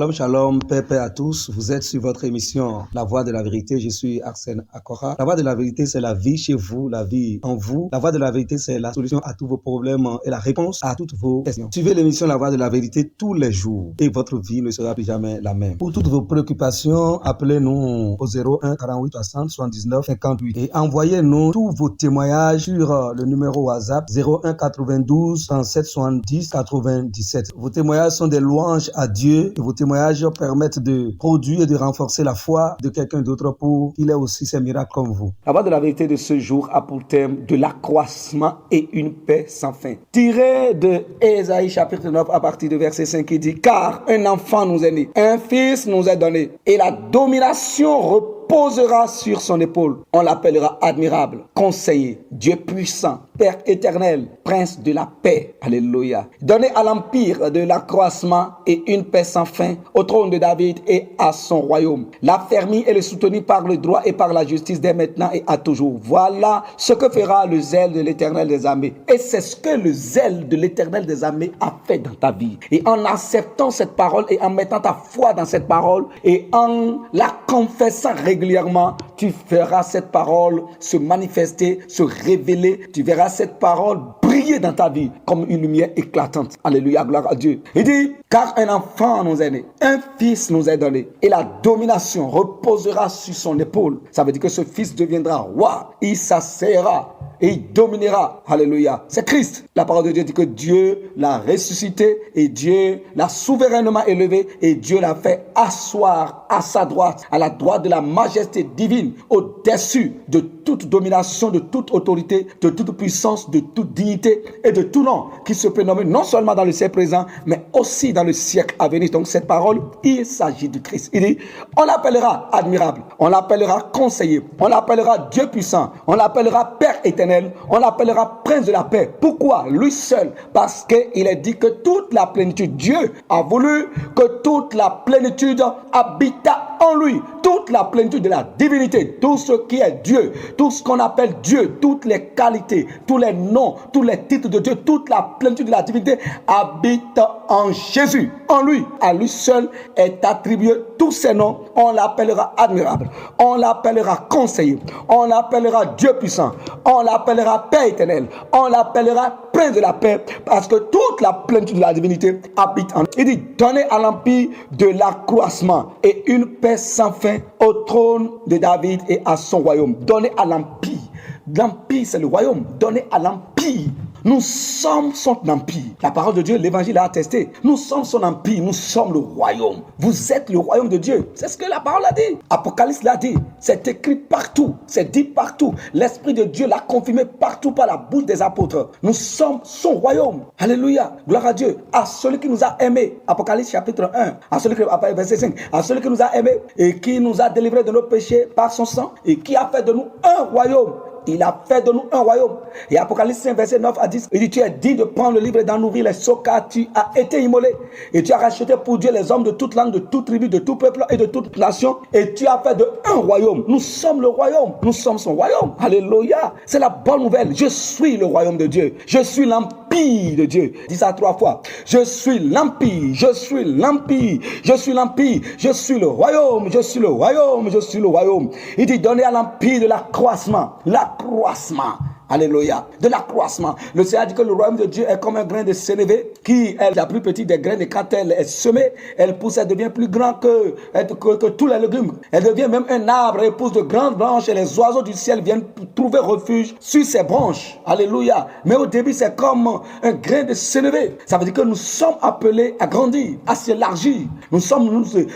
Shalom, shalom, paix, paix à tous. Vous êtes sur votre émission La Voix de la Vérité. Je suis Arsène Akora. La Voix de la Vérité, c'est la vie chez vous, la vie en vous. La Voix de la Vérité, c'est la solution à tous vos problèmes et la réponse à toutes vos questions. Suivez l'émission La Voix de la Vérité tous les jours et votre vie ne sera plus jamais la même. Pour toutes vos préoccupations, appelez-nous au 01 48 60 79 58 et envoyez-nous tous vos témoignages sur le numéro WhatsApp 01 92 37 70 97. Vos témoignages sont des louanges à Dieu et vos témoignages permettent de produire et de renforcer la foi de quelqu'un d'autre pour qu'il ait aussi ses miracles comme vous. La Voix de la Vérité de ce jour a pour thème de l'accroissement et une paix sans fin. Tiré de Ésaïe chapitre 9 à partir de verset 5 qui dit: car un enfant nous est né, un fils nous est donné et la domination reposera sur son épaule. On l'appellera admirable, conseiller, Dieu puissant, Père éternel, prince de la paix. Alléluia. Donné à l'empire de l'accroissement et une paix sans fin au trône de David et à son royaume. L'affermir et le soutenir par le droit et par la justice dès maintenant et à toujours. Voilà ce que fera le zèle de l'Éternel des armées. Et c'est ce que le zèle de l'Éternel des armées a fait dans ta vie. Et en acceptant cette parole et en mettant ta foi dans cette parole et en la confessant régulièrement, tu verras cette parole se manifester, se révéler. Tu verras cette parole briller dans ta vie comme une lumière éclatante. Alléluia, gloire à Dieu. Il dit: car un enfant nous est né, un fils nous est donné, et la domination reposera sur son épaule. Ça veut dire que ce fils deviendra roi, il s'asseyera et il dominera. Alléluia. C'est Christ. La parole de Dieu dit que Dieu l'a ressuscité et Dieu l'a souverainement élevé et Dieu l'a fait asseoir à sa droite, à la droite de la majesté divine, au-dessus de toute domination, de toute autorité, de toute puissance, de toute dignité et de tout nom qui se peut nommer non seulement dans le siècle présent, mais aussi dans le siècle à venir. Donc cette parole, il s'agit du Christ. Il dit: on l'appellera admirable, on l'appellera conseiller, on l'appellera Dieu puissant, on l'appellera Père éternel, on l'appellera prince de la paix. Pourquoi? Lui seul. Parce qu'il est dit que toute la plénitude, Dieu a voulu que toute la plénitude habita en lui, toute la plénitude de la divinité, tout ce qui est Dieu, tout ce qu'on appelle Dieu, toutes les qualités, tous les noms, tous les titres de Dieu, toute la plénitude de la divinité habite en Jésus, en lui. À lui seul est attribué tous ces noms. On l'appellera admirable, on l'appellera conseiller, on l'appellera Dieu puissant, on l'appellera Père éternel, on l'appellera prince de la paix, parce que toute la plénitude de la divinité habite en lui. Il dit: donnez à l'empire de l'accroissement et une paix sans fin au trône de David et à son royaume. Donnez à l'empire. L'empire, c'est le royaume. Donnez à l'empire. Nous sommes son empire. La parole de Dieu, l'évangile a attesté. Nous sommes son empire, nous sommes le royaume. Vous êtes le royaume de Dieu. C'est ce que la parole a dit. Apocalypse l'a dit. C'est écrit partout. C'est dit partout. L'Esprit de Dieu l'a confirmé partout par la bouche des apôtres. Nous sommes son royaume. Alléluia. Gloire à Dieu. À celui qui nous a aimés. Apocalypse chapitre 1. À celui qui, verset 5. À celui qui nous a aimés et qui nous a délivrés de nos péchés par son sang et qui a fait de nous un royaume. Il a fait de nous un royaume. Et Apocalypse 5, verset 9 à 10, il dit: tu es digne de prendre le livre et d'en ouvrir les sceaux, car tu as été immolé. Et tu as racheté pour Dieu les hommes de toute langue, de toute tribu, de tout peuple et de toute nation. Et tu as fait de un royaume. Nous sommes le royaume. Nous sommes son royaume. Alléluia. C'est la bonne nouvelle. Je suis le royaume de Dieu. Je suis l'empire de Dieu. Dis ça 3 fois. Je suis l'empire. Je suis l'empire. Je suis l'empire. Je suis le royaume. Je suis le royaume. Je suis le royaume. Il dit: donnez à l'empire de l'accroissement. L'accroissement. Alléluia. De l'accroissement. Le Seigneur dit que le royaume de Dieu est comme un grain de sénévé qui est la plus petite des graines, et quand elle est semée, elle pousse, elle devient plus grande que tous les légumes. Elle devient même un arbre et pousse de grandes branches et les oiseaux du ciel viennent trouver refuge sur ses branches. Alléluia. Mais au début, c'est comme un grain de sénévé. Ça veut dire que nous sommes appelés à grandir, à s'élargir.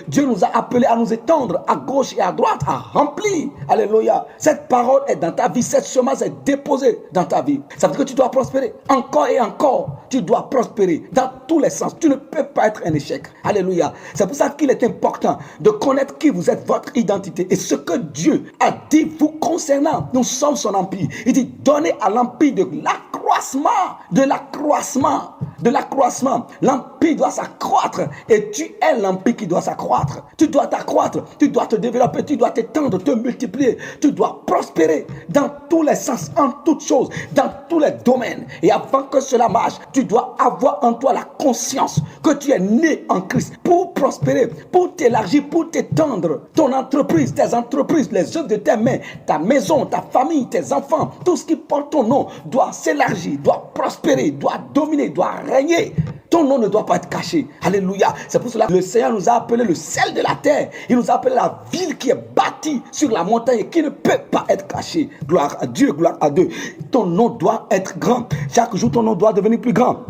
Dieu nous a appelés à nous étendre à gauche et à droite, à remplir. Alléluia. Cette parole est dans ta vie, cette semence est déposée dans ta vie. Ça veut dire que tu dois prospérer. Encore et encore, tu dois prospérer dans tous les sens. Tu ne peux pas être un échec. Alléluia. C'est pour ça qu'il est important de connaître qui vous êtes, votre identité et ce que Dieu a dit vous concernant. Nous sommes son empire. Il dit: donnez à l'empire de l'accroissement. De l'accroissement. De l'accroissement. L'empire l'empire doit s'accroître et tu es l'empire qui doit s'accroître. Tu dois t'accroître, tu dois te développer, tu dois t'étendre, te multiplier, tu dois prospérer dans tous les sens, en toutes choses, dans tous les domaines. Et avant que cela marche, tu dois avoir en toi la conscience que tu es né en Christ pour prospérer, pour t'élargir, pour t'étendre. Ton entreprise, tes entreprises, les œuvres de tes mains, ta maison, ta famille, tes enfants, tout ce qui porte ton nom doit s'élargir, doit prospérer, doit dominer, doit régner. Ton nom ne doit pas être caché. Alléluia. C'est pour cela que le Seigneur nous a appelé le sel de la terre. Il nous a appelé la ville qui est bâtie sur la montagne et qui ne peut pas être cachée. Gloire à Dieu, gloire à Dieu. Ton nom doit être grand. Chaque jour, ton nom doit devenir plus grand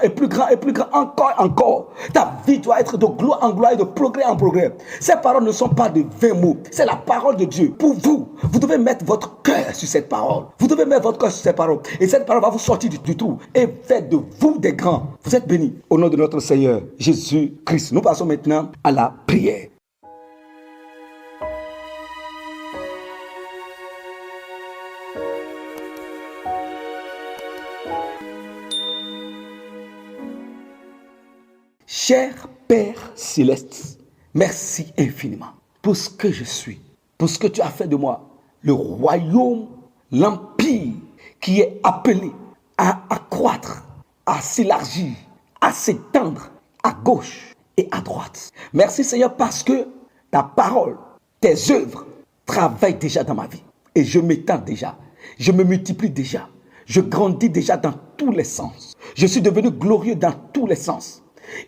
et plus grand et plus grand. Encore, encore. Ta vie doit être de gloire en gloire et de progrès en progrès. Ces paroles ne sont pas de vains mots. C'est la parole de Dieu. Pour vous, vous devez mettre votre cœur sur cette parole. Vous devez mettre votre cœur sur cette parole. Et cette parole va vous sortir du trou et faire de vous des grands. Vous êtes bénis. Au nom de notre Seigneur Jésus-Christ. Nous passons maintenant à la prière. Cher Père Céleste, merci infiniment pour ce que je suis, pour ce que tu as fait de moi, le royaume, l'empire qui est appelé à accroître, à s'élargir, à s'étendre à gauche et à droite. Merci Seigneur parce que ta parole, tes œuvres travaillent déjà dans ma vie. Et je m'étends déjà, je me multiplie déjà, je grandis déjà dans tous les sens. Je suis devenu glorieux dans tous les sens.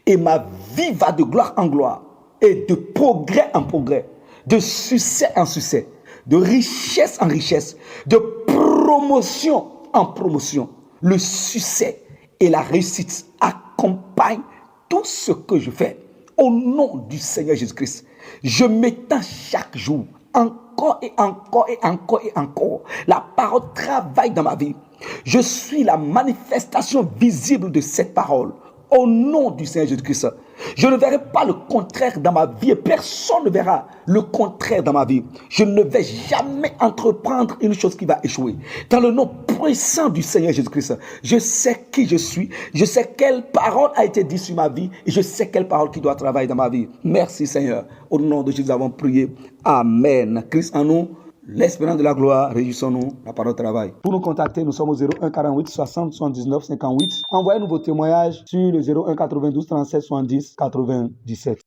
Et ma vie va de gloire en gloire et de progrès en progrès, de succès en succès, de richesse en richesse, de promotion en promotion. Le succès et la réussite accompagnent tout ce que je fais. Au nom du Seigneur Jésus-Christ, je m'étends chaque jour, encore et encore et encore et encore. La parole travaille dans ma vie. Je suis la manifestation visible de cette parole. Au nom du Seigneur Jésus-Christ, je ne verrai pas le contraire dans ma vie et personne ne verra le contraire dans ma vie. Je ne vais jamais entreprendre une chose qui va échouer. Dans le nom puissant du Seigneur Jésus-Christ, je sais qui je suis, je sais quelle parole a été dite sur ma vie et je sais quelle parole qui doit travailler dans ma vie. Merci Seigneur. Au nom de Jésus, nous avons prié. Amen. Christ en nous. L'espérance de la gloire, réjouissons-nous, la parole travaille. Pour nous contacter, nous sommes au 01 48 60 79 58. Envoyez-nous vos témoignages sur le 01 92 37 70 97.